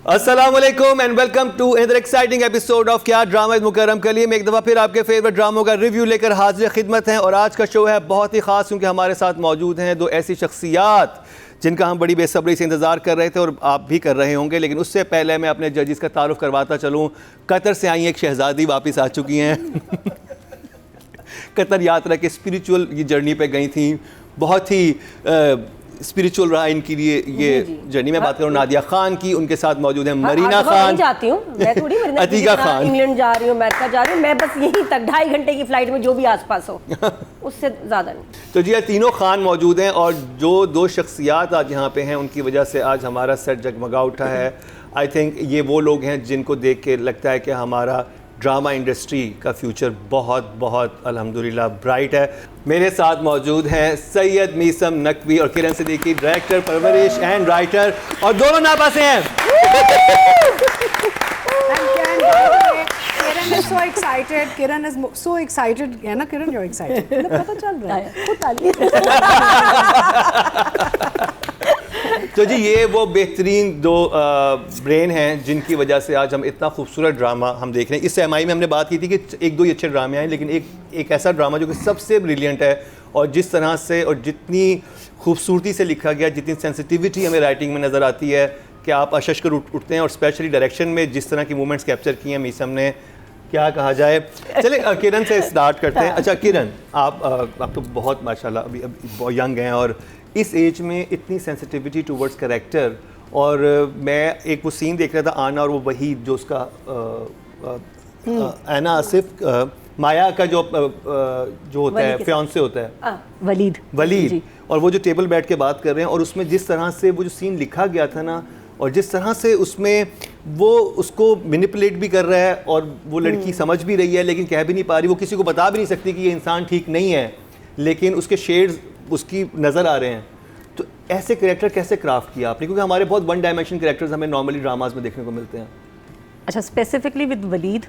अस्सलाम वालेकुम and welcome to another exciting episode of क्या ड्रामा इज़ मुकर्रम के लिए मैं एक दफ़ा फिर आपके फेवरेट ड्रामों का रिव्यू लेकर हाजिर खिदमत हैं। और आज का शो है बहुत ही ख़ास क्योंकि हमारे साथ मौजूद हैं दो ऐसी शख्सियात जिनका हम बड़ी बेसब्री से इंतज़ार कर रहे थे और आप भी कर रहे होंगे। लेकिन उससे पहले मैं अपने जजेस का तारुफ करवाता चलूँ। कतर से आई एक शहज़ादी वापस आ चुकी हैं कतर यात्रा के स्पिरिचुअल ये जर्नी पे गई थी, बहुत ही स्पिरिचुअल रहा इनके लिए ये जर्नी। में बात करूँ नादिया खान की, उनके साथ मौजूद हैं मरीना खान, जाती हूँ मैं थोड़ी अतीका खान, इंग्लैंड जा रही हूँ, अमेरिका जा रही हूँ, मैं बस यहीं तक 2.5 घंटे की फ्लाइट में जो भी आसपास हो उससे ज़्यादा नहीं। तो जी तीनों खान मौजूद हैं और जो दो शख्सियात आज यहाँ पे हैं उनकी वजह से आज हमारा सेट जगमगा उठा है। आई थिंक ये वो लोग हैं जिनको देख के लगता है कि हमारा ड्रामा इंडस्ट्री का फ्यूचर बहुत बहुत अल्हम्दुलिल्लाह ब्राइट है। मेरे साथ मौजूद हैं सैयद मीसम नकवी और किरण सिद्दीकी, डायरेक्टर, परवरिश एंड राइटर, और दोनों नापा से हैं। Kiran is so excited. Kiran is so excited. है ना Kiran, you're excited. मतलब पता चल रहा है। खुद ताली। तो जी ये वो बेहतरीन दो ब्रेन हैं जिनकी वजह से आज हम इतना खूबसूरत ड्रामा हम देख रहे हैं। इस एमआई में हमने बात की थी कि एक दो ही अच्छे ड्रामे आए, लेकिन एक ऐसा ड्रामा जो कि सबसे ब्रिलियंट है और जिस तरह से और जितनी खूबसूरती से लिखा गया, जितनी सेंसिटिविटी हमें राइटिंग में नज़र आती है कि आप अशश कर उठते हैं। और स्पेशली डायरेक्शन में जिस तरह की मूवमेंट्स कैप्चर किए हैं मीसम ने, क्या कहा जाए। चले किरण से स्टार्ट करते हैं। अच्छा किरण, आप तो बहुत माशाल्लाह अभी बहुत यंग हैं और इस एज में इतनी सेंसिटिविटी टूवर्ड्स कैरेक्टर। और मैं एक वो सीन देख रहा था आना और वो वहीद जो उसका आना आसिफ माया का जो होता है फियांसे होता है वलीद, और वो जो टेबल बैठ के बात कर रहे हैं और उसमें जिस तरह से वो जो सीन लिखा गया था ना, और जिस तरह से उसमें वो उसको मैनिपुलेट भी कर रहा है और वो लड़की समझ भी रही है लेकिन कह भी नहीं पा रही, वो किसी को बता भी नहीं सकती कि ये इंसान ठीक नहीं है, लेकिन उसके शेड्स उसकी नज़र आ रहे हैं। तो ऐसे कैरेक्टर कैसे क्राफ्ट किया आपने, क्योंकि हमारे बहुत वन डायमेंशन कैरेक्टर्स हमें नॉर्मली ड्रामाज में देखने को मिलते हैं। अच्छा, specifically with Waleed,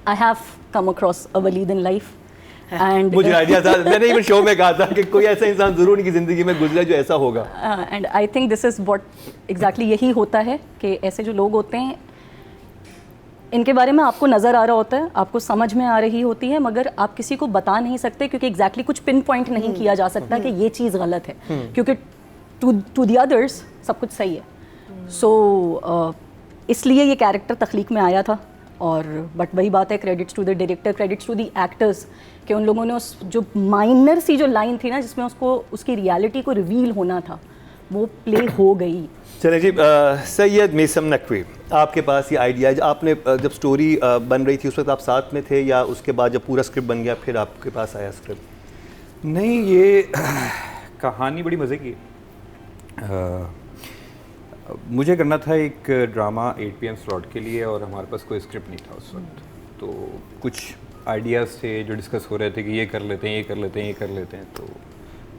I have come across a Waleed in life and मुझे आइडिया था, मैंने इवन शो में कहा था कि कोई ऐसा इंसान जरूर उनकी ज़िंदगी में गुजरे जो ऐसा होगा। And I think this is what exactly यही होता है कि ऐसे जो लोग होते हैं इनके बारे में आपको नज़र आ रहा होता है, आपको समझ में आ रही होती है, मगर आप किसी को बता नहीं सकते क्योंकि एग्जैक्टली कुछ पिन पॉइंट नहीं किया जा सकता कि ये चीज़ गलत है, क्योंकि टू द अदर्स सब कुछ सही है। सो इसलिए ये कैरेक्टर तख्लीक में आया था। और बट वही बात है, credits to the director, credits to the actors, कि उन लोगों ने उस जो माइनर सी जो लाइन थी ना जिसमें उसको उसकी रियलिटी को रिवील होना था वो प्ले हो गई। चलिए जी, सैयद मीसम नकवी, आपके पास ये आइडिया, आपने जब स्टोरी बन रही थी उस वक्त आप साथ में थे या उसके बाद जब पूरा स्क्रिप्ट बन गया फिर आपके पास आया स्क्रिप्ट? नहीं, ये कहानी बड़ी मज़े की। मुझे करना था एक ड्रामा 8 PM स्लॉट के लिए और हमारे पास कोई स्क्रिप्ट नहीं था उस वक्त। तो कुछ आइडियाज़ थे जो डिस्कस हो रहे थे कि ये कर लेते हैं, ये कर लेते हैं, ये कर लेते हैं, तो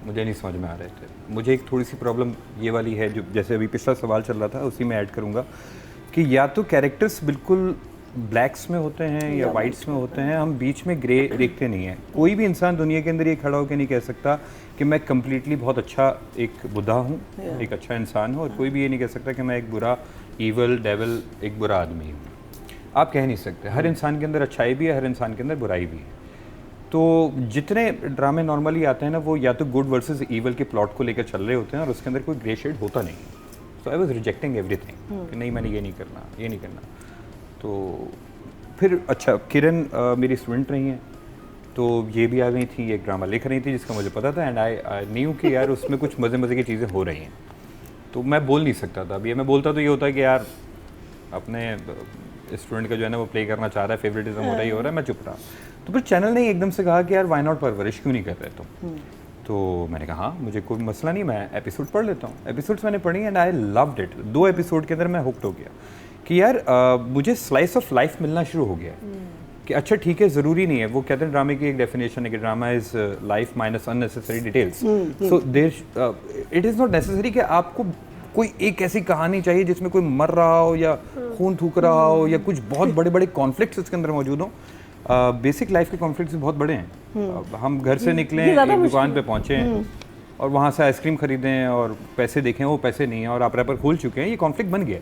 मुझे नहीं समझ में आ रहे थे। मुझे एक थोड़ी सी प्रॉब्लम ये वाली है, जो जैसे अभी पिछला सवाल चल रहा था उसी में ऐड करूँगा कि या तो कैरेक्टर्स बिल्कुल ब्लैक्स में होते हैं या वाइट्स में होते हैं, हम बीच में ग्रे देखते नहीं हैं। कोई भी इंसान दुनिया के अंदर ये खड़ा होकर नहीं कह सकता कि मैं कम्प्लीटली बहुत अच्छा एक बुद्धा हूँ, एक अच्छा इंसान हूँ, और कोई भी ये नहीं कह सकता कि मैं एक बुरा ईवल डेविल एक बुरा आदमी हूँ। आप कह नहीं सकते। हर इंसान के अंदर अच्छाई भी है, हर इंसान के अंदर बुराई भी है। तो जितने ड्रामे नॉर्मली आते हैं ना, वो या तो गुड वर्सेस ईवल के प्लॉट को लेकर चल रहे होते हैं और उसके अंदर कोई ग्रे शेड होता नहीं। सो आई वाज रिजेक्टिंग एवरीथिंग कि नहीं, मैंने ये नहीं करना, ये नहीं करना। तो फिर अच्छा, किरण मेरी स्टूडेंट रही हैं, तो ये भी आ गई थी, एक ड्रामा लिख रही थी जिसका मुझे पता था, एंड आई न्यू कि यार उसमें कुछ मज़े मज़े की चीज़ें हो रही हैं। तो मैं बोल नहीं सकता था। अभी मैं बोलता तो ये होता है कि यार अपने स्टूडेंट का जो है ना वो प्ले करना चाह रहा है, फेवरेटिज्म हो रहा है, ये हो रहा है, मैं चुप रहा। तो फिर चैनल ने एकदम से कहा कि यार वाई नॉट परवरिश क्यों नहीं कर रहे तुम? तो मैंने कहा हाँ, मुझे कोई मसला नहीं, मैं एपिसोड पढ़ लेता हूँ। एपिसोड्स मैंने पढ़ी and I loved it. 2 episode के अंदर मैं हुक्ड हो गया कि यार मुझे स्लाइस ऑफ लाइफ मिलना शुरू हो गया कि अच्छा ठीक है, ज़रूरी नहीं है। वो कहते हैं ड्रामे की एक डेफिनेशन है कि drama is life minus unnecessary details. So there it is not necessary कि आपको कोई एक ऐसी कहानी चाहिए जिसमें कोई मर रहा हो या खून थूक रहा हो या कुछ बहुत बड़े बड़े कॉन्फ्लिक्ट्स इसके अंदर मौजूद हों। बेसिक लाइफ के कॉन्फ्लिक्ट्स बहुत बड़े हैं। हम घर से निकले, एक दुकान पे पहुंचे, और वहाँ से आइसक्रीम खरीदें और पैसे देखें, वो पैसे नहीं हैं और आप रैपर खोल चुके हैं, ये कॉन्फ्लिक्ट बन गया।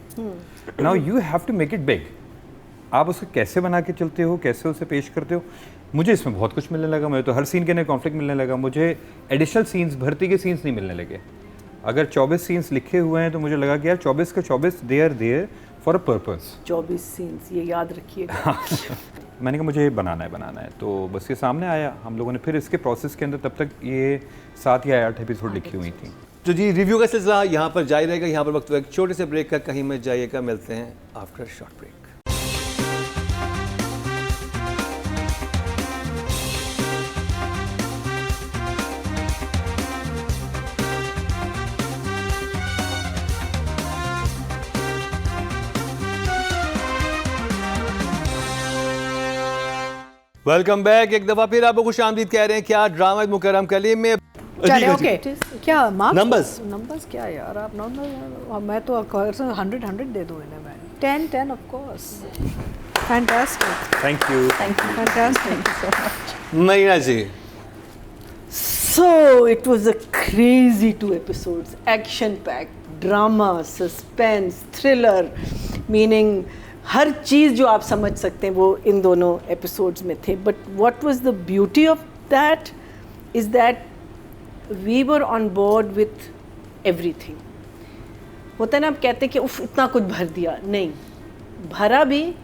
Now you have to make it big. आप उसे कैसे बना के चलते हो, कैसे उसे पेश करते हो। मुझे इसमें बहुत कुछ मिलने लगा, मुझे तो हर सीन के अंदर कॉन्फ्लिक्ट मिलने लगा। मुझे एडिशनल सीन्स, भर्ती के सीन्स नहीं मिलने लगे। अगर 24 सीन्स लिखे हुए हैं तो मुझे लगा कि यार 24 के 24 they are there for a purpose. 24 scenes, ये याद रखिएगा। मैंने कहा मुझे बनाना है, तो बस ये सामने आया। हम लोगों ने फिर इसके प्रोसेस के अंदर तब तक ये 7 या 8 एपिसोड लिखी हुई थी। तो जी रिव्यू का सिलसिला यहाँ पर जारी रहेगा। यहाँ पर वक्त एक छोटे से ब्रेक का, कहीं मत जाइएगा। मिलते हैं after short break. Welcome back. एक दफ़ा फिर आपको खुश आमदीद कह रहे हैं। क्या ड्रामा मुकर्रम कलीम में चले ओके क्या मार्क्स Numbers? नंबर्स क्या यार, आप नॉर्मल, मैं तो 100 दे दूँ इन्हें मैं। 10 of course. Fantastic, thank you. Fantastic. महीना जी। So it was a crazy 2 episodes, action packed, drama, suspense, thriller, meaning हर चीज़ जो आप समझ सकते हैं वो इन दोनों एपिसोड्स में थे। But what was the beauty of that is that we were on board with everything. होता है ना, आप कहते हैं कि उफ इतना कुछ भर दिया, नहीं, भरा भी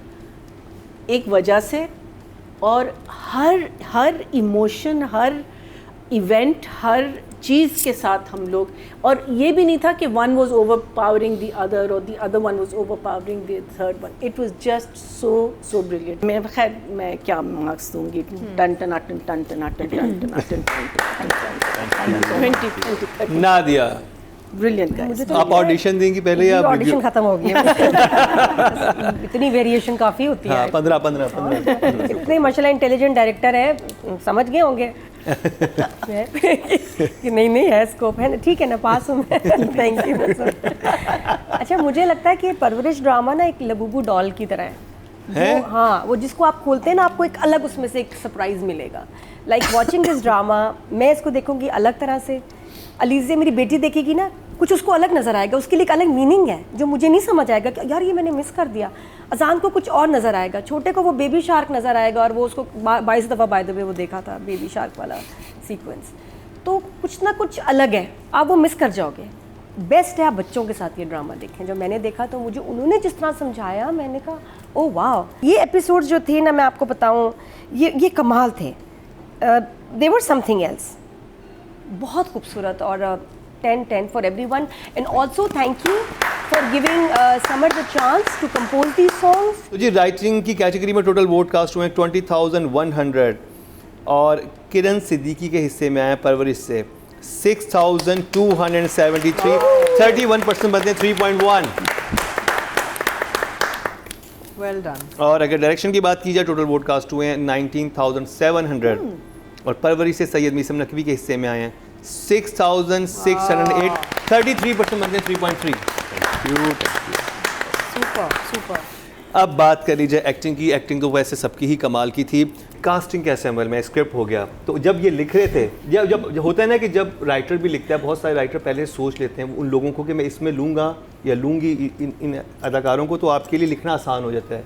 एक वजह से, और हर इमोशन, हर इवेंट, हर चीज़ के साथ हम लोग, और ये भी नहीं था कि one was overpowering the other और the other one was overpowering the third one. It was just so brilliant. मैं खैर मैं क्या मार्क्स दूंगी, टन टन टन टन टन टन टन टन टन नादिया, ब्रिलियंट। आप ऑडिशन देंगी पहले या ऑडिशन खत्म हो गया। इतनी वेरिएशन काफ़ी होती है। 15 इतने माशाल्लाह इंटेलिजेंट डायरेक्टर है, समझ गए होंगे कि नहीं है स्कोप है ना, ठीक है ना, पास हूँ मैं। Thank you. अच्छा, मुझे लगता है कि परवरिश ड्रामा ना एक लबूबू डॉल की तरह है। हाँ, वो जिसको आप खोलते हैं ना, आपको एक अलग उसमें से एक सरप्राइज मिलेगा। लाइक वॉचिंग दिस ड्रामा, मैं इसको देखूंगी अलग तरह से, अलीज़े मेरी बेटी देखेगी ना, कुछ उसको अलग नज़र आएगा, उसके लिए एक अलग मीनिंग है जो मुझे नहीं समझ आएगा कि यार ये मैंने मिस कर दिया। अजान को कुछ और नज़र आएगा, छोटे को वो बेबी शार्क नज़र आएगा, और वो उसको 22 दफ़ा बाय द वे वो देखा था बेबी शार्क वाला सीक्वेंस। तो कुछ ना कुछ अलग है, आप वो मिस कर जाओगे। बेस्ट है आप बच्चों के साथ ये ड्रामा देखें। जब मैंने देखा तो मुझे उन्होंने जिस तरह समझाया, मैंने कहा ओ वाह। ये एपिसोड्स जो थे ना, मैं आपको बताऊँ, ये कमाल थे। दे वर समथिंग एल्स। बहुत खूबसूरत, और 10 for everyone, and also thank you for giving Samar the chance to compose these songs. तो जी राइटिंग की कैटेगरी में टोटल वोट कास्ट हुए 20,100 और किरण सिद्दीकी के हिस्से में आए परवरिश से 6,273, 31% बनते हैं 3.1। Well done. और अगर डायरेक्शन की बात की जाए, टोटल वोट कास्ट हुए हैं 19,700 और परवरिश से सैयद मीसम नकवी के हिस्से में आए हैं 6,608, 33% बनते हैं 3.3। सुपर। अब बात कर लीजिए एक्टिंग की। एक्टिंग तो वैसे सबकी ही कमाल की थी। कास्टिंग कैसे अमल में, स्क्रिप्ट हो गया, तो जब ये लिख रहे थे, जब होता है ना कि जब राइटर भी लिखता है, बहुत सारे राइटर पहले सोच लेते हैं उन लोगों को कि मैं इसमें लूँगा या लूँगी इन अदाकारों को, तो आपके लिए लिखना आसान हो जाता है।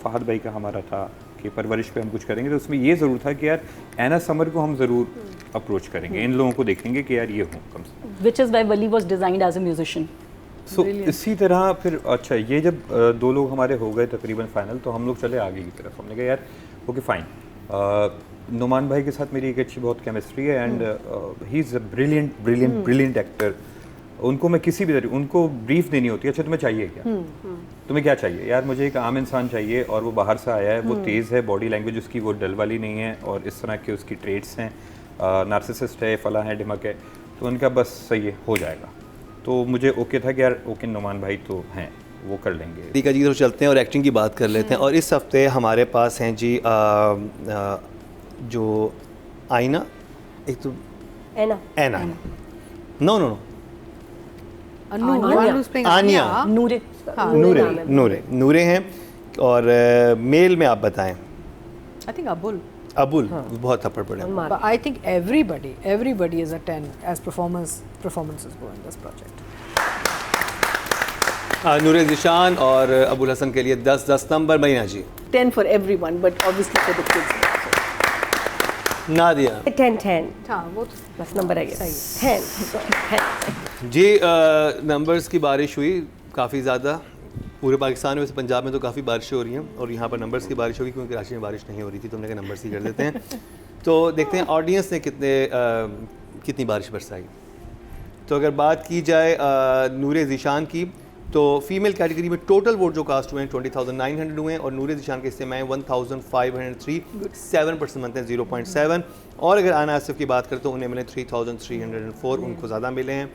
फहद भाई का हमारा था कि परवरिश पे हम कुछ करेंगे, तो उसमें ये ज़रूर था कि यार ऐना समर को हम ज़रूर अप्रोच करेंगे, इन लोगों को देखेंगे कि यार ये हो कम से कम। Which is why Wali was designed as a musician. सो इसी तरह फिर अच्छा ये जब 2 लोग हमारे हो गए तकरीबन फाइनल, तो हम लोग चले आगे की तरफ। हमने कहा यार ओके फाइन, नुमान भाई के साथ मेरी एक अच्छी बहुत केमिस्ट्री है, and he is a brilliant actor. उनको मैं किसी भी तरह, उनको ब्रीफ देनी होती है, अच्छा तुम्हें चाहिए क्या, तुम्हें क्या चाहिए, यार मुझे एक आम इंसान चाहिए और वो बाहर से आया है, वो तेज़ है, बॉडी लैंग्वेज उसकी वो डल वाली नहीं है, और इस तरह के उसकी ट्रेड्स हैं, नार्सिसिस्ट है, फला है, ढिमक है, तो उनका बस सही है, हो जाएगा। तो मुझे ओके था कि यार ओके नुमान भाई तो हैं, वो कर लेंगे। ठीक है जी, तो चलते हैं और एक्टिंग की बात कर लेते हैं। और इस हफ्ते हमारे पास हैं जी जो आईना, एक तो एना, नो आनिया, नूरे नूरे हैं, और मेल में आप बताएं। I think Abul. अबुल बहुत थप्पड़ पड़े। But I think everybody is a 10 as performances go in this project. नूरे ज़ीशान और अबुल हसन के लिए 10 number. Marina ji? 10 for everyone, but obviously for the kids. Nadia? 10 हाँ वो तो बस नंबर है 10 जी नंबर्स की बारिश हुई काफ़ी ज़्यादा पूरे पाकिस्तान में, वैसे पंजाब में तो काफ़ी बारिशें हो रही हैं और यहाँ पर नंबर्स की बारिश होगी क्योंकि कराची में बारिश नहीं हो रही थी, तो हमने कहा नंबर्स ही कर देते हैं। तो देखते हैं ऑडियंस ने कितनी बारिश बरसाई। तो अगर बात की जाए नूरे ज़ीशान की, तो फीमेल कैटेगरी में टोटल वोट जो कास्ट हुए हैं 20,900 हुए हैं और नूरे ज़ीशान के हिस्से में आए 1,503, 7% बनते हैं 0.7। और अगर आना आसिफ की बात करें तो उन्हें मिले 3,304, उनको ज़्यादा मिले हैं।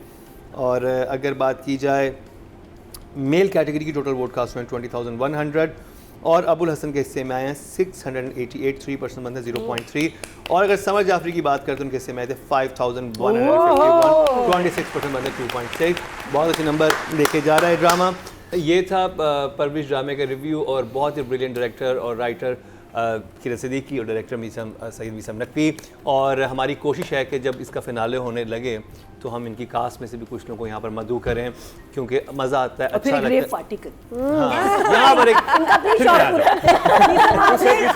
और अगर बात की जाए मेल कैटेगरी की टोटल वोट कास्ट हुए हैं 20,100 और अबुल हसन के हिस्से में आए हैं 688, 3% बनते हैं 0.3। और अगर समर जाफरी की बात करें तो उनके हिस्से में आए थे 5,151, 26% बनते हैं 2.6। बहुत अच्छे नंबर लेके जा रहा है ड्रामा। ये था परवरिश ड्रामे का रिव्यू और बहुत ही ब्रिलियंट डायरेक्टर और राइटर किरण सिद्दीकी और डायरेक्टर सैयद मीसम नकवी। और हमारी कोशिश है कि जब इसका फिनाले होने लगे तो हम इनकी कास्ट में से भी कुछ लोगों को यहाँ पर मदऊ करें क्योंकि मज़ा आता है, अच्छा लगता है। आर्टिकल यहाँ पर एक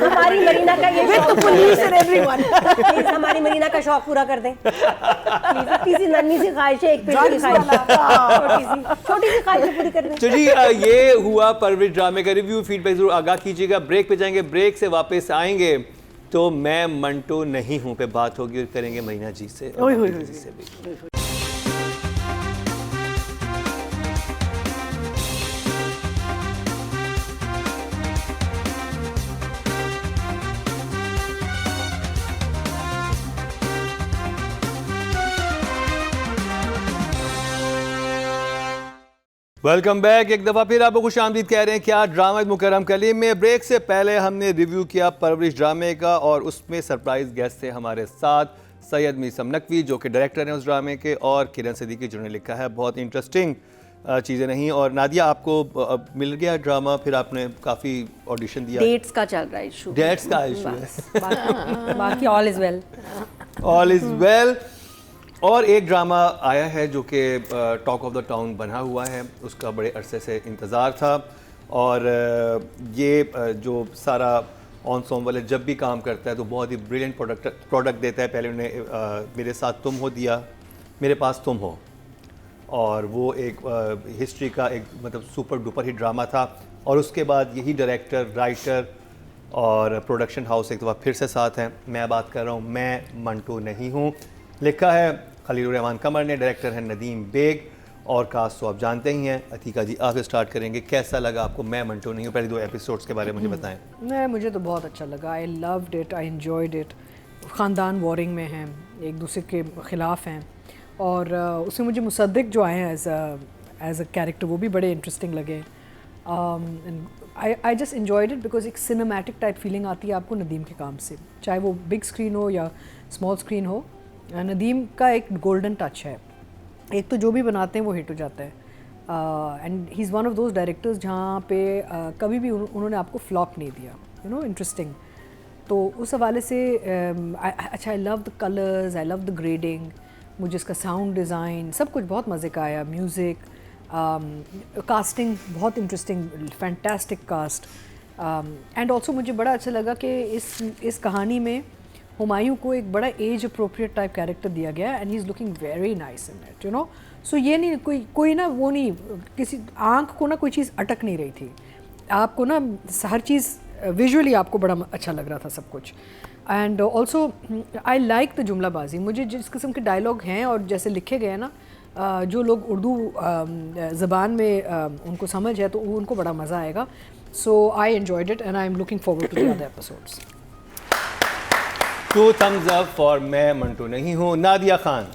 हमारी मरीना का ये प्लीज हमारी मरीना का शौक पूरा कर दें प्लीज। इतनी सी नन्ही सी ख्वाहिश है, एक पेड़ की ख्वाहिश, छोटी सी ख्वाहिश पूरी कर दें। तो जी ये हुआ परवरिश ड्रामे का रिव्यू। फीडबैक जरूर आगाह कीजिएगा। ब्रेक पे जाएंगे, ब्रेक से वापस आएंगे तो मैं मंटो नहीं हूँ पे बात होगी और करेंगे मरीना जी से और बाकी जी से भी। Welcome back. एक दफ़ा फिर आपको खुशामदीद कह रहे हैं क्या ड्रामा मुकर्रम कलीम में। ब्रेक से पहले हमने रिव्यू किया परवरिश ड्रामे का और उसमें सरप्राइज गेस्ट थे हमारे साथ सैयद मीसम नकवी जो कि डायरेक्टर हैं उस ड्रामे के, और किरण सिद्दीकी जिन्होंने लिखा है। बहुत इंटरेस्टिंग चीज़ें नहीं। और नादिया आपको मिल गया ड्रामा, फिर आपने काफ़ी ऑडिशन दिया। डेट्स का चल रहा है इशू, डेट्स का इशू है, बाकी all is well, all is well. और एक ड्रामा आया है जो कि टॉक ऑफ द टाउन बना हुआ है, उसका बड़े अरसे से इंतज़ार था। और ये जो सारा ऑनसॉम वाले जब भी काम करता है तो बहुत ही ब्रिलियंट प्रोडक्ट देता है। पहले उन्हें मेरे साथ तुम हो दिया, मेरे पास तुम हो, और वो एक हिस्ट्री का एक मतलब सुपर डुपर हिट ड्रामा था। और उसके बाद यही डायरेक्टर, राइटर और प्रोडक्शन हाउस एक दफ़ा फिर से साथ हैं। मैं बात कर रहा हूँ मैं मंटो नहीं हूँ। लिखा है खलील रहमान कमर ने, डायरेक्टर है नदीम बेग, और कास्ट तो आप जानते ही हैं। अतीका जी आपसे स्टार्ट करेंगे, कैसा लगा आपको मैं मंटो नहीं हूँ? पहले 2 एपिसोड्स के बारे में मुझे बताएं। नहीं, मुझे तो बहुत अच्छा लगा। I loved it, I enjoyed it. ख़ानदान वॉरिंग में हैं, एक दूसरे के ख़िलाफ़ हैं, और उसमें मुझे मुसद्दिक जो आए हैं एज अ कैरेक्टर वो भी बड़े इंटरेस्टिंग लगे। I just enjoyed it because एक सिनेमैटिक टाइप फीलिंग आती है आपको नदीम के काम से, चाहे वो बिग स्क्रीन हो या स्मॉल स्क्रीन हो। नदीम का एक गोल्डन टच है, एक तो जो भी बनाते हैं वो हिट हो जाता है। And he is one of those directors जहाँ पे कभी भी उन्होंने आपको फ्लॉप नहीं दिया, यू नो, इंटरेस्टिंग। तो उस हवाले से अच्छा, I love the colours, I love the grading, मुझे इसका साउंड डिज़ाइन सब कुछ बहुत मज़े का आया। म्यूज़िक, कास्टिंग बहुत interesting, fantastic cast. And also मुझे बड़ा अच्छा लगा कि इस कहानी में हुमायूं को एक बड़ा एज अप्रोप्रिएट टाइप कैरेक्टर दिया गया and he is looking very nice in it, you know. So ये नहीं कोई ना वो नहीं, किसी आँख को ना कोई चीज़ अटक नहीं रही थी, आपको ना हर चीज़ विजुअली आपको बड़ा अच्छा लग रहा था सब कुछ। And also I like the जुमलाबाजी, मुझे जिस किस्म के डायलॉग हैं और जैसे लिखे गए हैं ना, जो लोग उर्दू ज़बान में उनको समझ है तो उनको बड़ा मज़ा आएगा। So I enjoyed it and I am looking forward to the other episodes. 2 thumbs up for मैं मंटो नहीं हूँ। नादिया खान।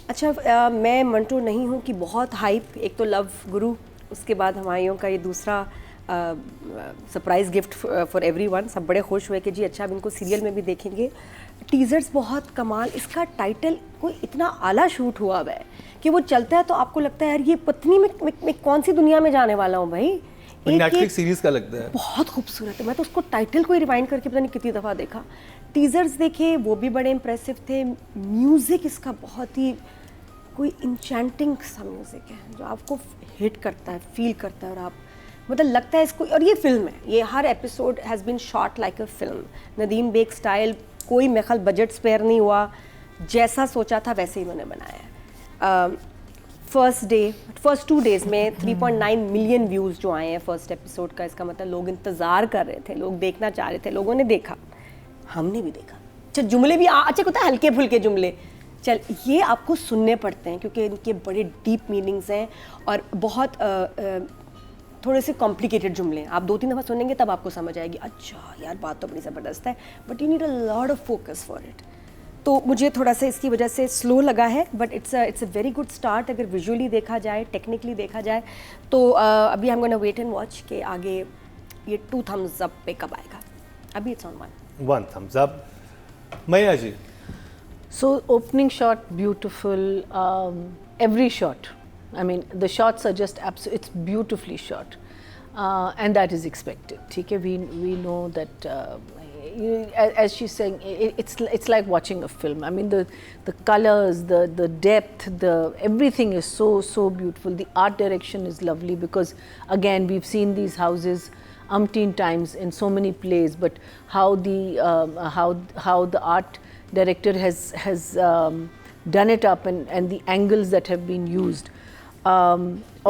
अच्छा, मैं मंटो नहीं हूँ कि बहुत हाइप, एक तो लव गुरु, उसके बाद हुमायूं का ये दूसरा सरप्राइज़ गिफ्ट फॉर एवरीवन। सब बड़े खुश हुए कि जी अच्छा अब इनको सीरियल में भी देखेंगे। टीज़र्स बहुत कमाल, इसका टाइटल कोई इतना आला शूट हुआ हुआ है कि वो चलता है तो आपको लगता है यार ये पत्नी में कौन सी दुनिया में जाने वाला हूँ भाई। नेटफ्लिक्स सीरीज़ का लगता है, बहुत खूबसूरत है। मैं तो उसको टाइटल को ही रिवाइंड करके पता नहीं कितनी दफ़ा देखा। टीज़र्स देखे, वो भी बड़े इम्प्रेसिव थे। म्यूज़िक इसका बहुत ही कोई इंचेंटिंग सा म्यूज़िक है जो आपको हिट करता है, फील करता है, और आप मतलब लगता है इसको। और ये फिल्म है, ये हर episode has been shot like a film. Nadeem Baig style, कोई मेरे ख्याल बजट स्पेयर नहीं हुआ, जैसा सोचा था वैसे ही इन्होंने बनाया है। फर्स्ट 2 डेज़ में 3.9 मिलियन व्यूज़ जो आए हैं फर्स्ट एपिसोड का, इसका मतलब लोग इंतज़ार कर रहे थे, लोग देखना चाह रहे थे, लोगों ने देखा, हमने भी देखा। अच्छा जुमले भी अच्छा होता है, हल्के फुल्के जुमले, चल ये आपको सुनने पड़ते हैं क्योंकि इनके बड़े डीप मीनिंग्स हैं और बहुत थोड़े से कॉम्प्लिकेटेड जुमले हैं। आप 2-3 दफ़ा सुनेंगे तब आपको समझ आएगी, अच्छा यार बात तो बड़ी ज़बरदस्त है, but you need a lot of focus for it. तो मुझे थोड़ा सा इसकी वजह से स्लो लगा है, but it's a very good start अगर विजुअली देखा जाए, टेक्निकली देखा जाए। तो अभी हम गोना वेट एंड वॉच के आगे ये 2 thumbs up पे कब आएगा। अभी इट्स ऑन 1 thumbs up। मैया जी, So opening shot beautiful, every shot. I mean the shots are just it's beautifully shot, and that is expected. ठीक है, we know that as she's saying, it's like watching a film. I mean the colors, the depth, everything is so beautiful. The art direction is lovely because again we've seen these houses umpteen times in so many plays, but how the art director has done it up, and the angles that have been used.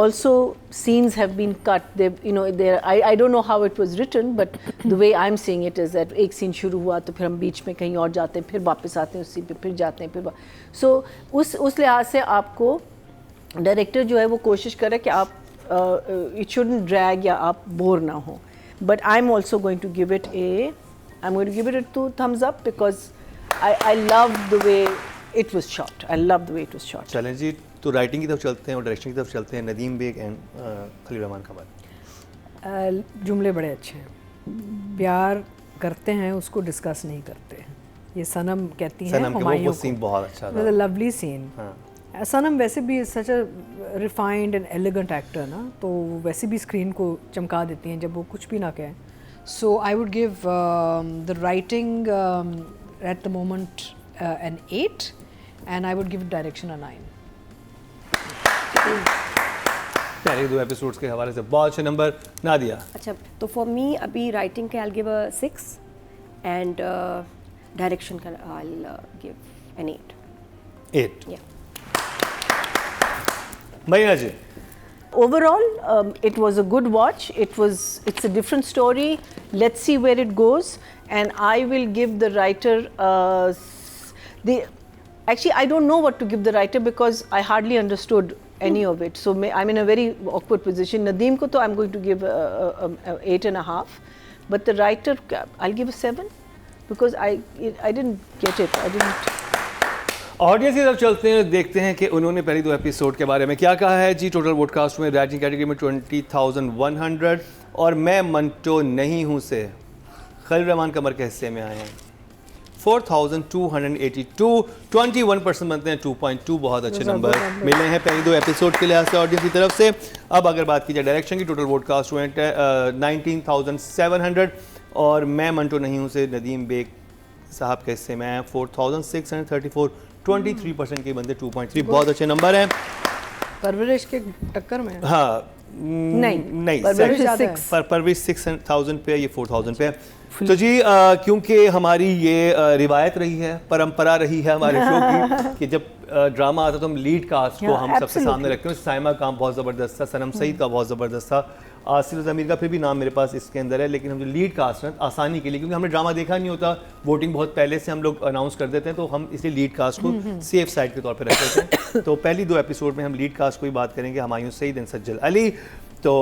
Also scenes have been cut. I don't know how it was written, but the way I'm seeing it is that एक scene शुरू हुआ तो फिर हम बीच में कहीं और जाते हैं, फिर वापस आते हैं उसी पे, फिर जाते हैं, फिर so उस लिहाज से आपको डायरेक्टर जो है वो कोशिश करे कि आप it shouldn't drag या आप बोर ना हो. But I'm also going to give it a 2 thumbs up because I love the way it was shot. I love the way it was shot. चलें जी, तो राइटिंग की तरफ चलते हैं और डायरेक्शन की तरफ चलते हैं। नदीम बेग एंड खलील रहमान कमर। जुमले बड़े अच्छे हैं। प्यार करते हैं उसको डिस्कस नहीं करते हैं, ये सनम कहती हैं सनम का हुमायूं वो को। सीन बहुत अच्छा था। Lovely scene. सनम वैसे भी such a refined and elegant actor ना, तो वैसे भी स्क्रीन को चमका देती हैं जब वो कुछ भी ना कहें। So I would give the writing at the moment an 8 and I would give direction a 9. पहले 2 एपिसोड्स के हवाले से बहुत अच्छे नंबर। नादिया, अच्छा, तो फॉर मी अभी राइटिंग के I'll give a 6 and direction का I'll give an 8. Yeah. मैया जी, Overall, it was a good watch. It's a different story. Let's see where it goes. And I will give the writer actually I don't know what to give the writer because I hardly understood any of it. So I'm in a very awkward position. Nadeem ko to I'm going to give a 8.5, but the writer I'll give a 7 because I didn't get it. I didn't. Audience की तरफ चलते हैं, देखते हैं कि उन्होंने पहली 2 episode के बारे में क्या कहा है जी। टोटल वोटकास्ट में राइटिंग कैटेगरी में 20,100 और मैं मंटो नहीं हूँ से खलील रहमान कमर के हिस्से में आए हैं 4,282, 21% बनते हैं 2.2। बहुत अच्छे नंबर मिले हैं पहली 2 एपिसोड के लिहाज से ऑडियंस की तरफ से। अब अगर बात की जाए डायरेक्शन की, टोटल वोटकास्ट हुए 19,700 और मैं मंटो नहीं हूँ से नदीम बेग साहब के हिस्से में आए 4,634, 23% के बंदे 2.3। बहुत अच्छे नंबर हैं। परवरिश के टक्कर में। हाँ नहीं परवरिश 6,000 पे, ये 4,000 पे। तो जी क्योंकि हमारी ये रिवायत रही है, परंपरा रही है हमारे शो की कि जब ड्रामा आता तो हम लीड कास्ट को हम सबसे सामने रखते हैं। साइमा काम बहुत ज़बरदस्त था, सनम सईद का बहुत ज़बरदस्त था, आसिफ ज़मीर का फिर भी नाम मेरे पास इसके अंदर है, लेकिन हम जो लीड कास्ट हैं आसानी के लिए, क्योंकि हमने ड्रामा देखा नहीं होता, वोटिंग बहुत पहले से हम लोग अनाउंस कर देते हैं, तो हम इसलिए लीड कास्ट को सेफ साइड के तौर पर रख देते हैं। तो पहली 2 एपिसोड में हम लीड कास्ट को ही बात करेंगे, हुमायूं सईद एंड सज्जल अली। तो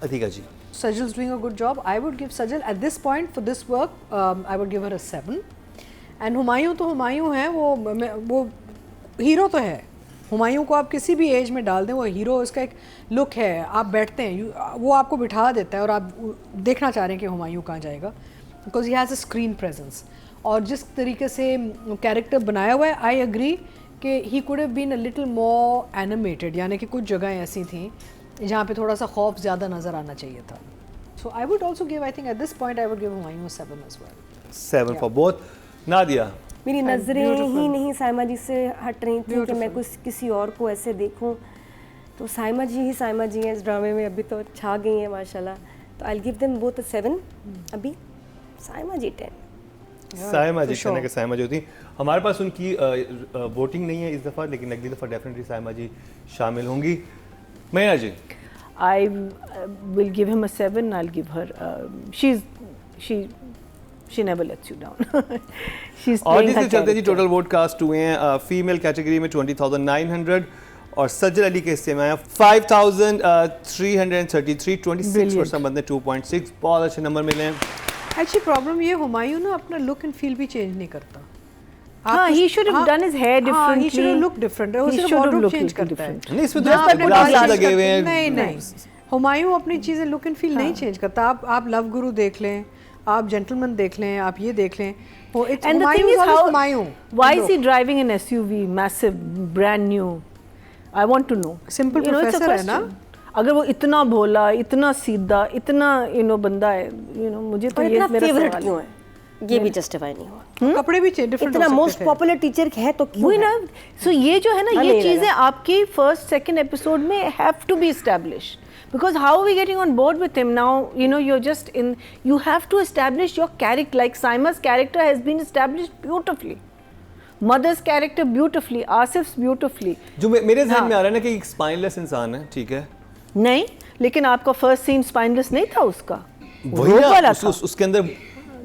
अतिका जी, Sajjal's doing a good job. I would give Sajjal at this point for this work. I would give her a 7. And Humayun तो हुमायूं है, वो हीरो तो है। हुमायूं को आप किसी भी एज में डाल दें, वो हीरो, उसका एक लुक है, आप बैठते हैं, वो आपको बिठा देता है और आप देखना चाह रहे हैं कि हुमायूं कहाँ जाएगा, because he has a screen presence. और जिस तरीके से कैरेक्टर बनाया हुआ है, आई एग्री कि he could have been a little more animated, यानी कि कुछ जगह ऐसी थी जहाँ पे थोड़ा सा खौफ ज़्यादा नज़र आना चाहिए था। So I would also give, I think at this point I would give Humayun 7 as well. 7 for both. Nadia, मेरी नज़रें ही नहीं साइमा जी से हट रही थी कि मैं कुछ किसी और को ऐसे देखूं, तो साइमा जी ही साइमा जी हैं इस ड्रामे में, अभी तो छा गई हैं माशाल्लाह। तो आई गिव देम बोथ 7, अभी साइमा जी 10। साइमा जी कहना कि साइमा जी होती। हमारे पास उनकी वोटिंग नहीं है इस दफ़ा, लेकिन अगली दफ़ा डेफिनेटली साइमा जी शामिल होंगी। मैया जी, I will give him a 7. I'll give her. She never lets you down. She's और playing her जिससे चलते जी character. टोटल वोट कास्ट हुए हैं फीमेल कैटेगरी में 20,900 और सज्जल अली के हिस्से में आया 5,333, 26% बंदे 2.6, बहुत अच्छे नंबर मिले हैं। एक्चुअली प्रॉब्लम ये हुमायूं ना अपना लुक एंड फील भी चेंज नहीं करता। हाँ, he should have done his hair he should differently. have looked different. वो He सिर्फ should have wardrobe looked change little करता है। different. नहीं, इसमें तो ना अपने ग्लासेस glasses लगे हुए हैं। नहीं नहीं, हुमायूं अपनी चीज़ें लुक एंड फील नहीं चेंज करता। आप लव गुरु देख लें, आप जेंटलमैन देख लें, आप ये देख लें, वो it's And the Humayun thing is is always how, Humayun. why is he driving an SUV, massive, brand new? I want to know. Simple You know, it's a professor है ना? question. अगर वो इतना भोला, इतना सीधा, इतना बंदा है, मुझे तो और ये इतना मेरा फेवरेट सवाल क्यों है। है, ये भी जस्टिफाई नहीं हुआ। कपड़े भी डिफरेंट इतना मोस्ट पॉपुलर टीचर है तो क्यों वही है? ना, सो ये जो है ना, हमें ये नहीं चीजें लगा। आपकी फर्स्ट सेकंड एपिसोड में have to be establish, because how are we getting on board with him now? You're just in, you have to establish your character, like Saima's character has been established beautifully, mother's character beautifully, Asif's beautifully. जो मेरे जहन हाँ। में आ रहा है ना कि एक स्पाइनलेस इंसान है, ठीक है, नहीं, लेकिन आपका फर्स्ट सीन स्पाइनलेस नहीं था उसका, वही रोप ना, वाला था। उसके अंदर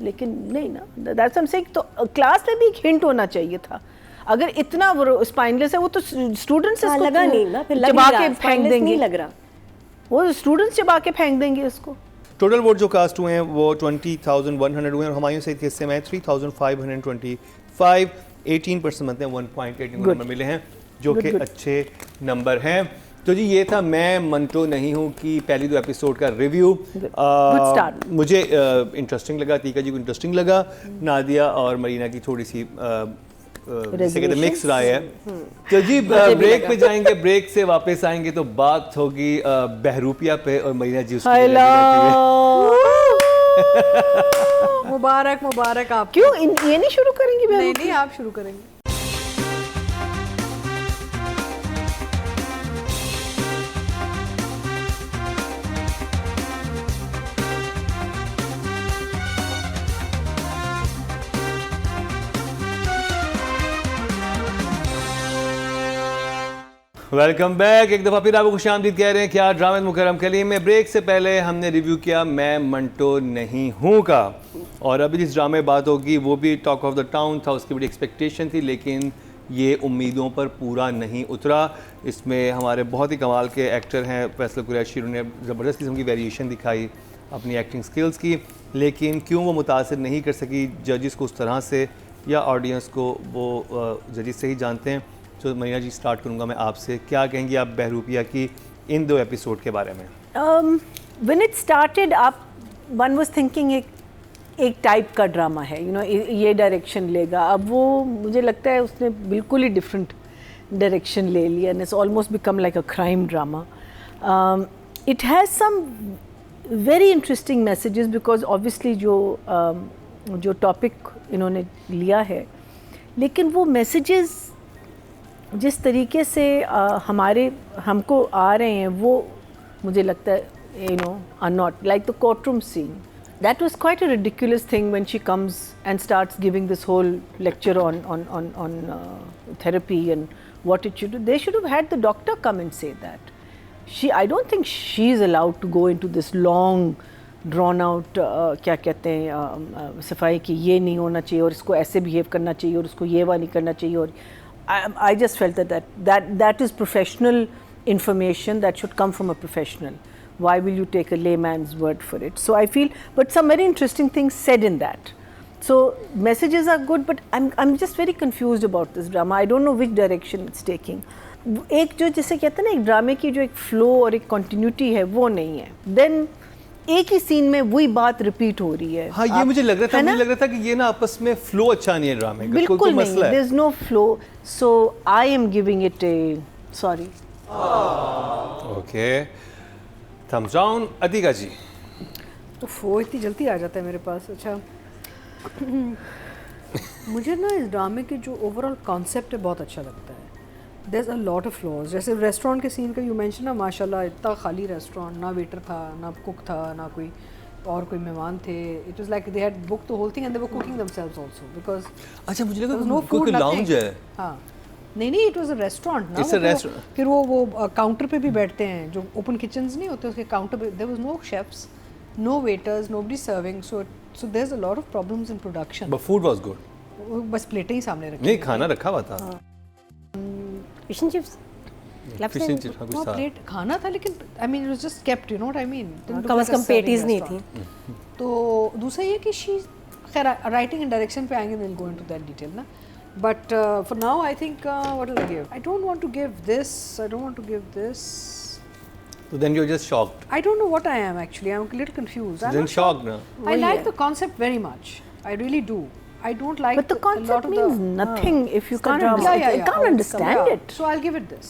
लेकिन नहीं ना, दैट्स आई एम सेइंग। तो क्लास में भी एक हिंट होना चाहिए था। अगर इतना स्पाइनलेस है, वो तो स्टूडेंट्स हाँ, लगा नहीं ना, फिर लग चबा नहीं रहा, के फेंक spineless देंगे, नहीं लग रहा। वो स्टूडेंट्स चबा के फेंक देंगे इसको। टोटल वोट जो कास्ट हुए हैं वो 20,100 हुए हैं और हुमायूं सईद के हिस्से में 3,525, 18% बनते हैं, 1.8 नंबर मिले हैं, जो कि अच्छे नंबर हैं। तो जी ये था मैं मंटो नहीं हूँ कि पहली 2 एपिसोड का रिव्यू। start. मुझे इंटरेस्टिंग लगा, तीका जी को इंटरेस्टिंग लगा, नादिया और मरीना की थोड़ी सी जैसे कहते मिक्स राय है। तो जी ब्रेक पे जाएंगे, ब्रेक से वापस आएंगे तो बात होगी बहरूपिया पे और मरीना जी उसकी मुबारक मुबारक आप। क्यों ये नहीं शुरू करेंगी? नहीं नहीं, आप शुरू करेंगे। Welcome back. एक दफ़ा फिर आपको खुशामदीद कह रहे हैं क्या ड्रामे मुकर्रम कलीम में। ब्रेक से पहले हमने रिव्यू किया मैं मंटो नहीं हूँ का, और अभी जिस ड्रामे बात होगी वो भी टॉक ऑफ द टाउन था, उसकी बड़ी एक्सपेक्टेशन थी, लेकिन ये उम्मीदों पर पूरा नहीं उतरा। इसमें हमारे बहुत ही कमाल के एक्टर हैं फैसल कुरैशी, उन्होंने ज़बरदस्त किस्म की वेरिएशन दिखाई अपनी एक्टिंग स्किल्स की, लेकिन क्यों वो मुतासर नहीं कर सकी जजेस को उस तरह से, या ऑडियंस को वो जजेस से ही जानते हैं। तो मरीना जी स्टार्ट करूंगा मैं आपसे, क्या कहेंगी आप बहरूपिया की इन 2 एपिसोड के बारे में? When it started one was thinking एक टाइप का ड्रामा है, ये डायरेक्शन लेगा। अब वो मुझे लगता है उसने बिल्कुल ही डिफरेंट डायरेक्शन ले लिया, and it's almost become like a crime drama. It has some very interesting messages, because obviously जो टॉपिक इन्होंने लिया है, लेकिन वो मैसेजेस जिस तरीके से हमको आ रहे हैं, वो मुझे लगता है are not like the courtroom scene. That was quite a ridiculous thing when she comes and starts giving this whole lecture on therapy and what it should do. They should have had the doctor come and say that. I don't think she is allowed to go into this long drawn out क्या कहते हैं सफाई की ये नहीं होना चाहिए और इसको ऐसे बिहेव करना चाहिए और उसको ये नहीं करना चाहिए. और I just felt that is professional information that should come from a professional. Why will you take a layman's word for it? So I feel, but some very interesting things said in that. So messages are good, but I'm just very confused about this drama. I don't know which direction it's taking. एक जो जिसे कहते हैं ना एक ड्रामे की जो एक फ्लो और एक कंटिन्यूटी है वो नहीं है. Then एक ही सीन में वही बात रिपीट हो रही है. हाँ ये मुझे लग रहा था कि ये ना आपस में फ्लो अच्छा नहीं है ड्रामे का. बिल्कुल नहीं. There is no flow. So I am giving it a sorry. Okay. Thumbs down. Atika जी. तो वो इतनी जल्दी आ जाता है मेरे पास. अच्छा मुझे ना इस ड्रामे के जो ओवरऑल कॉन्सेप्ट है बहुत अच्छा लगता है. There's a lot of flaws. जैसे रेस्टोरेंट के सीन का यू मेंशन ना, माशाल्लाह इतना खाली रेस्टोरेंट, ना वेटर था, ना कुक था, ना कोई और कोई मेहमान थे. It was like they had booked the whole thing and they were cooking themselves also because अच्छा मुझे लगा there was no कोई food, लाउंज nothing. है. हाँ नहीं इट वाज अ रेस्टोरेंट ना. It's a restaurant. फिर वो काउंटर पे भी बैठते हैं जो ओपन किचन्स नहीं होते, उसके काउंटर पे there was no chefs, no waiters, nobody serving. So there is a lot of problems in production. But food was good. बस प्लेटें ही सामने रखी. नहीं खाना रखा हुआ था. Fish and chips, fish and chips कुछ था. प्लेट खाना था लेकिन I mean it was just kept, you know what I mean. कम से कम पेटीज नहीं थी. तो दूसरा ये कि शी खैर राइटिंग एंड डायरेक्शन पे आएंगे, will go into that detail ना. But for now I think what will I give. I don't want to give this, I don't want to give this. So then you're just shocked. I don't know what I am actually. I'm a little confused. I'm Then not shocked ना. I like the concept very much. I really do. I don't like But the a lot concept of means the nothing if you can't drama. understand. You can't understand Yeah. it. So I'll give it this.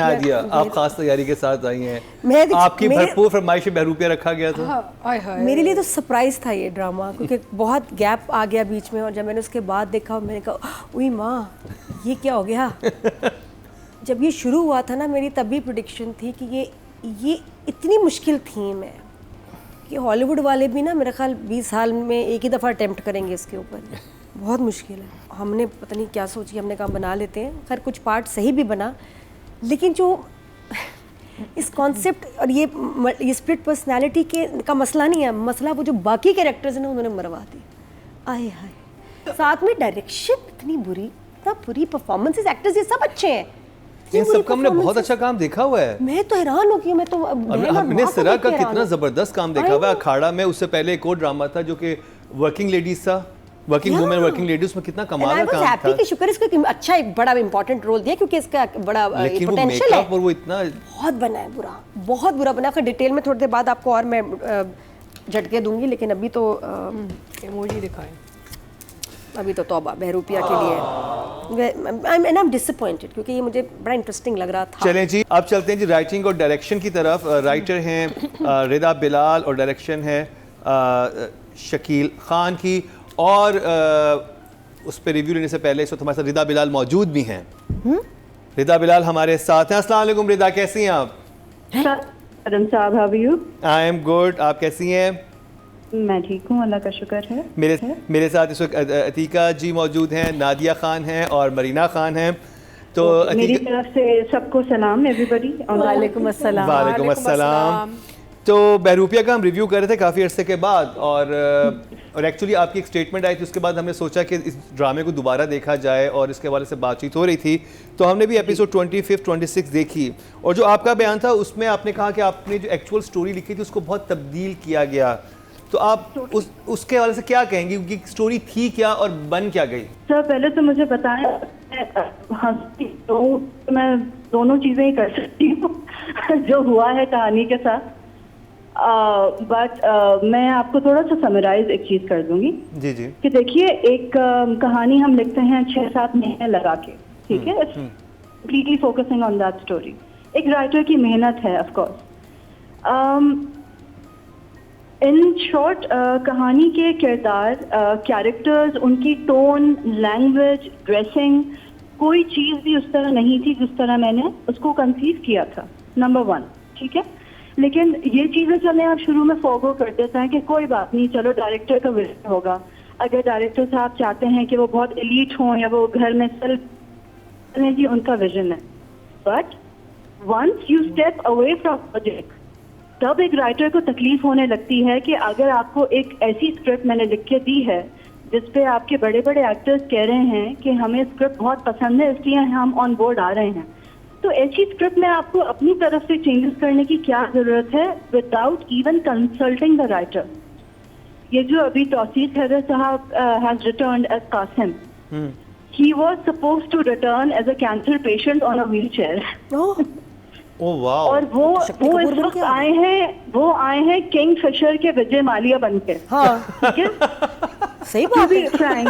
Nadia आप खास तैयारी के साथ आई हैं. मैं आपकी भरपूर फरमाइश में बहरूपिया रखा गया था. हाँ, आय हाय. मेरे लिए तो सरप्राइज था ये ड्रामा, क्योंकि बहुत गैप आ गया बीच में, और जब मैंने उसके बाद देखा मैंने कहा उई माँ ये क्या हो गया. जब ये शुरू हुआ था ना, मेरी तभी प्रेडिक्शन थी कि ये इतनी मुश्किल थीम है कि हॉलीवुड वाले भी ना मेरे ख्याल 20 साल में एक ही दफ़ा अटेम्प्ट करेंगे इसके ऊपर. बहुत मुश्किल है. हमने पता नहीं क्या सोची, हमने कहा बना लेते हैं. खैर कुछ पार्ट सही भी बना, लेकिन जो इस कॉन्सेप्ट और ये स्प्लिट पर्सनालिटी का मसला नहीं है, मसला वो जो बाकी कैरेक्टर्स हैं ना उन्होंने मरवा दी. आए हाय. साथ में डायरेक्शन इतनी बुरी, इतना बुरी परफॉर्मेंसेस. एक्टर्स ये सब अच्छे हैं, इन सबका हमने बहुत अच्छा काम देखा हुआ है. मैं तो हैरान हो गई. मैं तो हमने सिरा का कितना जबरदस्त काम देखा हुआ है. अखाड़ा में उससे पहले एक और ड्रामा था जो कि वर्किंग लेडीज था, वर्किंग वुमेन वर्किंग लेडीज में कितना कमाल का काम था. कि शुक्र इसको एक अच्छा एक बड़ा इंपॉर्टेंट रोल दिया, क्योंकि इसका बड़ा पोटेंशियल है. और वो इतना बहुत बना है बुरा, बहुत बुरा बना. फिर डिटेल में थोड़ी देर बाद आपको और मैं झटके दूंगी, लेकिन अभी तो इमोजी दिखाएं. अभी तो तौबा बहरूपिया के लिए. आई एम डिसअपॉइंटेड क्योंकि ये मुझे बड़ा इंटरेस्टिंग लग रहा था. चलें जी, अब चलते हैं जी राइटिंग और डायरेक्शन की तरफ. राइटर हैं रिदा बिलाल और डायरेक्शन है शकील खान की. और उस पर रिव्यू लेने से पहले इस वक्त हमारे साथ रिदा बिलाल मौजूद भी हैं. रिदा बिलाल हमारे साथ हैं. अस्सलाम वालेकुम रिदा, कैसी हैं आप? मैडम साहब, how are you? I am good. आप कैसी हैं? मैं ठीक हूँ, अल्लाह का शुक्र है. मेरे साथ इस वक्त अतीका जी मौजूद हैं, नादिया खान हैं और मरीना खान हैं. तो मेरी तरफ से सबको सलाम एवरीबॉडी. वालेकुम अस्सलाम. वालेकुम अस्सलाम. तो बहरूपिया का हम रिव्यू कर रहे थे काफ़ी अरसे के बाद, और एक्चुअली आपकी एक स्टेटमेंट आई थी. उसके बाद हमने सोचा कि इस ड्रामे को दोबारा देखा जाए और इसके हवाले से बातचीत हो रही थी. तो हमने भी एपिसोड 25, 26 देखी, और जो आपका बयान था उसमें आपने कहा कि आपने जो एक्चुअल स्टोरी लिखी थी उसको बहुत तब्दील किया गया. तो आप उसके हवाले से क्या कहेंगे कि स्टोरी थी क्या और बन क्या गई? सर पहले तो मुझे बताएं. तो मैं दोनों चीज़ें ही कर सकती हूँ जो हुआ है कहानी के साथ. बट मैं आपको थोड़ा सा समराइज एक चीज़ कर दूंगी. जी जी. कि देखिए, एक कहानी हम लिखते हैं 6-7 महीने लगा के, ठीक है, completely focusing on that story. एक राइटर की मेहनत है ऑफ कोर्स. इन शॉर्ट कहानी के किरदार, कैरेक्टर्स, उनकी टोन, लैंग्वेज, ड्रेसिंग, कोई चीज़ भी उस तरह नहीं थी जिस तरह मैंने उसको कंसीव किया था. नंबर 1, ठीक है. लेकिन ये चीज़ें चले आप शुरू में फॉरगो कर देते हैं कि कोई बात नहीं, चलो डायरेक्टर का विजन होगा. अगर डायरेक्टर साहब चाहते हैं कि वो बहुत एलीट हों या वो घर में सेल्फ, जी उनका विजन है. But once you step away from project, तब एक राइटर को तकलीफ होने लगती है कि अगर आपको एक ऐसी स्क्रिप्ट मैंने लिख के दी है जिस पे आपके बड़े बड़े एक्टर्स कह रहे हैं कि हमें स्क्रिप्ट बहुत पसंद है इसलिए हम ऑन बोर्ड आ रहे हैं, तो ऐसी स्क्रिप्ट में आपको अपनी तरफ से चेंजेस करने की क्या ज़रूरत है without even consulting the writer. ये जो अभी तौसीफ हैदर साहब has returned as Qasim, he was supposed to return as a cancer patient on a wheelchair. Oh वाह. और वो इस वक्त आए हैं किंग फिशर के विजय मालिया बनके. हाँ. ठीक है. सही बात है.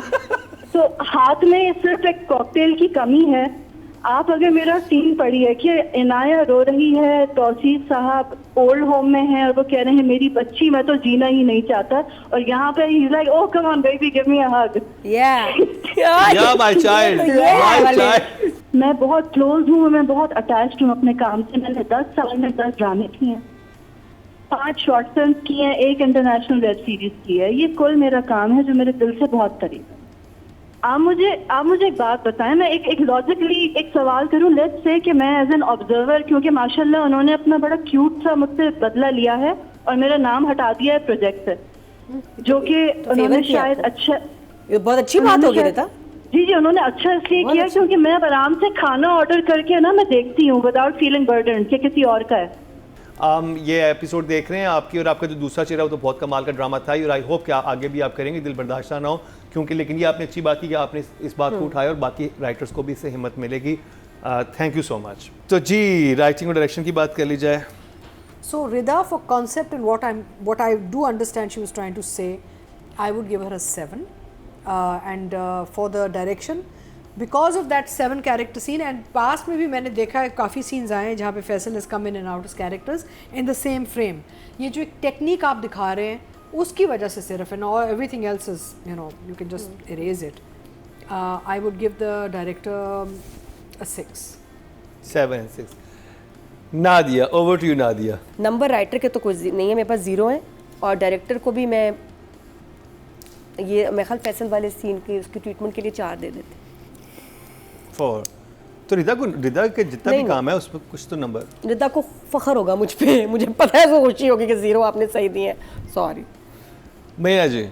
तो हाथ में सिर्फ एक कॉकटेल की कमी है आप अगर मेरा सीन पढ़िए कि इनाया रो रही है, तौसीफ साहब ओल्ड होम में है और वो कह रहे हैं मेरी बच्ची, मैं तो जीना ही नहीं चाहता, और यहाँ पे ही like oh come on baby give me a hug. या माय चाइल्ड, माय चाइल्ड। मैं बहुत क्लोज हूँ, मैं बहुत अटैच्ड हूँ अपने काम से। मैंने 10 साल में 10 ड्रामे किए हैं, 5 शॉर्ट फिल्म किए हैं, 1 इंटरनेशनल वेब सीरीज की है। ये कुल मेरा काम है जो मेरे दिल से बहुत करीब है। आप मुझे एक बात बताएं, मैं एक लॉजिकली एक सवाल करूं। लेट्स से कि मैं एज एन ऑब्जर्वर, क्योंकि माशाल्लाह उन्होंने अपना बड़ा क्यूट सा मुझसे बदला लिया है और मेरा नाम हटा दिया है प्रोजेक्ट से, जो कि उन्होंने शायद अच्छा, ये बहुत अच्छी बात होगी रिता। जी उन्होंने अच्छा इसलिए किया क्योंकि मैं अब आराम से खाना ऑर्डर करके ना मैं देखती हूँ विदाउट फीलिंग बर्डन कि किसी और का है। ये एपिसोड देख रहे हैं आपकी, और आपका जो दूसरा चेहरा वो तो बहुत कमाल का ड्रामा था, और आई होप कि आगे भी आप करेंगे, दिल बर्दाश्त ना हो, क्योंकि लेकिन ये आपने अच्छी बात की कि आपने इस बात को उठाया और बाकी राइटर्स को भी इससे हिम्मत मिलेगी। Thank you so much. तो जी राइटिंग और डायरेक्शन की बात कर ली जाए। So Rida, for concept and what I do understand she was trying to say, I would give her a 7, and for the direction, because of that 7 character scene, and past में भी मैंने देखा है काफ़ी scenes आए हैं जहाँ पे Faisal has come in and out as characters in the same frame। ये जो एक टेक्निक आप दिखा रहे हैं उसकी वजह से सिर्फ, and all everything else is you can just erase it। I would give the director a 6। 7 and 6। Nadia, over to you Nadia. Number writer के तो कुछ नहीं है, मेरे पास 0 है, और डायरेक्टर को भी मैं ये मैं ख्याल फैसल वाले सीन के उसकी ट्रीटमेंट के लिए 4 दे देते। 4। तो रिदा के जितना भी काम है उस पर कुछ तो नंबर। रिदा को फख्र होगा मुझ पे, मुझे पता है वो खुशी होगी कि 0 आपने सही दिए। सॉरी मैया जी।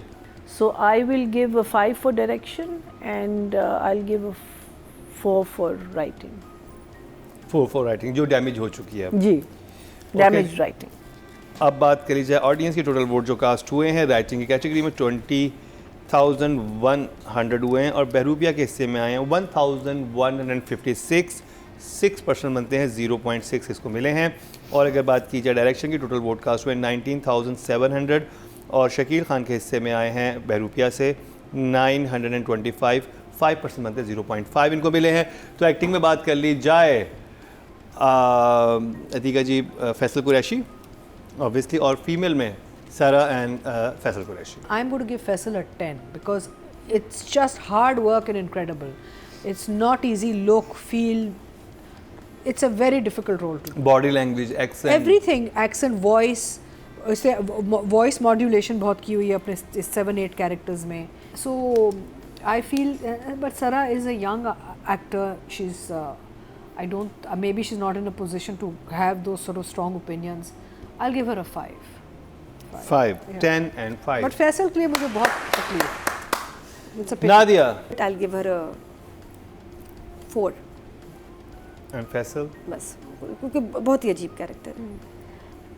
So I will give a 5 for direction and I'll give a 4 for writing। 4 writing जो डैमेज हो चुकी है। जी, डैमेज राइटिंग। अब बात करी जाए ऑडियंस की, टोटल वोट जो कास्ट हुए हैं राइटिंग की कैटेगरी में 20,100 हुए हैं, और बहरूपिया के हिस्से में आए हैं 1,156, 6% बनते हैं, 0.6 इसको मिले हैं। और अगर बात की जाए डायरेक्शन की, टोटल वोट कास्ट हुए 19,700, और शकील खान के हिस्से में आए हैं बहरूपिया से 925, 5% बनते हैं, 0.5 इनको मिले हैं। तो एक्टिंग में बात कर ली जाए, अतीका जी फैसल कुरैशी ऑब्वियसली, और फीमेल में सारा and Faisal Qureshi. I'm going to give Faisal a 10 because it's just hard work and incredible. It's not easy look, feel. It's a very difficult role to do. Body language, accent, Everything, accent, voice, इसे voice modulation बहुत की हुई है अपने 7-8 characters में. So I feel, but Sarah is a young actor. She's, I don't, maybe she's not in a position to have those sort of strong opinions. I'll give her a 5. 5, Yeah. 10 and 5। But Faisal के लिए मुझे बहुत तकलीफ। It's a pity. Nadia I'll give her a 4 and Faisal. बस, क्योंकि बहुत ही अजीब character है,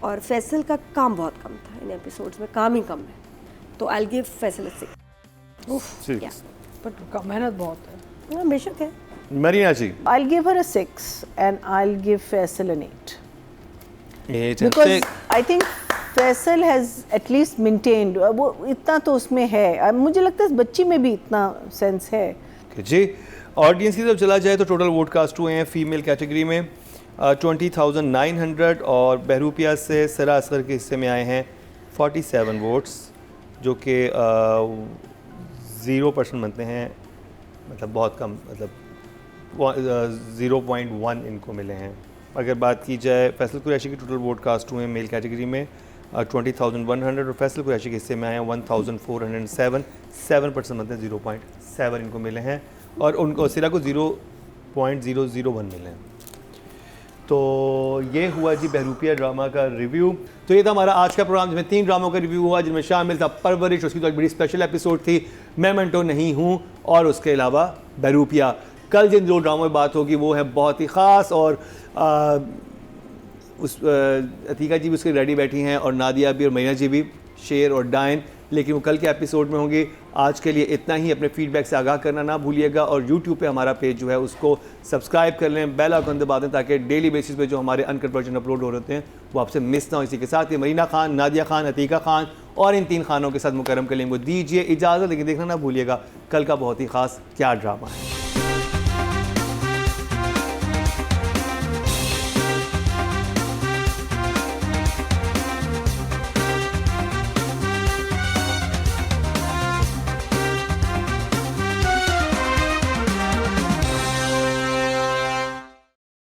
और फैसल का काम बहुत कम था इन एपिसोड्स में, काम ही कम है, तो I'll give Faisal a 6। Six। But मेहनत बहुत है। हाँ बेशक है। मरीना जी। I'll give her a 6 and I'll give Faisal an 8 8 and because 6। I think Faisal has at least maintained, वो इतना तो उसमें है, मुझे लगता है इस बच्ची में भी इतना सेंस है। जी ऑडियंस की तरफ चला जाए तो टोटल वोट कास्ट हुए हैं फीमेल कैटेगरी में 20,900, और बहरूपिया से सरा असगर के हिस्से में आए हैं 47 वोट्स, जो कि 0% बनते हैं, मतलब बहुत कम, मतलब 0.1 इनको मिले हैं। अगर बात की जाए फैसल कुरैशी की, टोटल वोट कास्ट हुए हैं मेल कैटेगरी में 20,100, और फैसल कुरैशी के हिस्से में आए हैं 1,407, 7% बनते हैं, 0.7 इनको मिले हैं, और उनको सिरा को 0.001 मिले हैं। तो ये हुआ जी बहरूपिया ड्रामा का रिव्यू। तो ये था हमारा आज का प्रोग्राम, जिसमें 3 ड्रामों का रिव्यू हुआ, जिनमें शामिल था परवरिश, उसकी तो एक बड़ी स्पेशल एपिसोड थी, मेमेंटो नहीं हूँ, और उसके अलावा बहरूपिया। कल जिन 2 ड्रामों में बात होगी वो है बहुत ही ख़ास, और अतीका जी भी उसके रेडी बैठी हैं, और नादिया भी, और मरीना जी भी, शेर और डायन, लेकिन वो कल के एपिसोड में होंगे। आज के लिए इतना ही। अपने फीडबैक से आगाह करना ना भूलिएगा, और यूट्यूब पे हमारा पेज जो है उसको सब्सक्राइब कर लें, बेल आइकन दबा दें, ताकि डेली बेसिस पे जो हमारे अनकट वर्जन अपलोड हो रहे हैं वो आपसे मिस ना हो। इसी के साथ ही मरीना खान, नादिया खान, अतीका खान और इन 3 खानों के साथ मुकर्रम कलीम को दीजिए इजाज़त, लेकिन देखना ना भूलिएगा कल का बहुत ही ख़ास क्या ड्रामा है।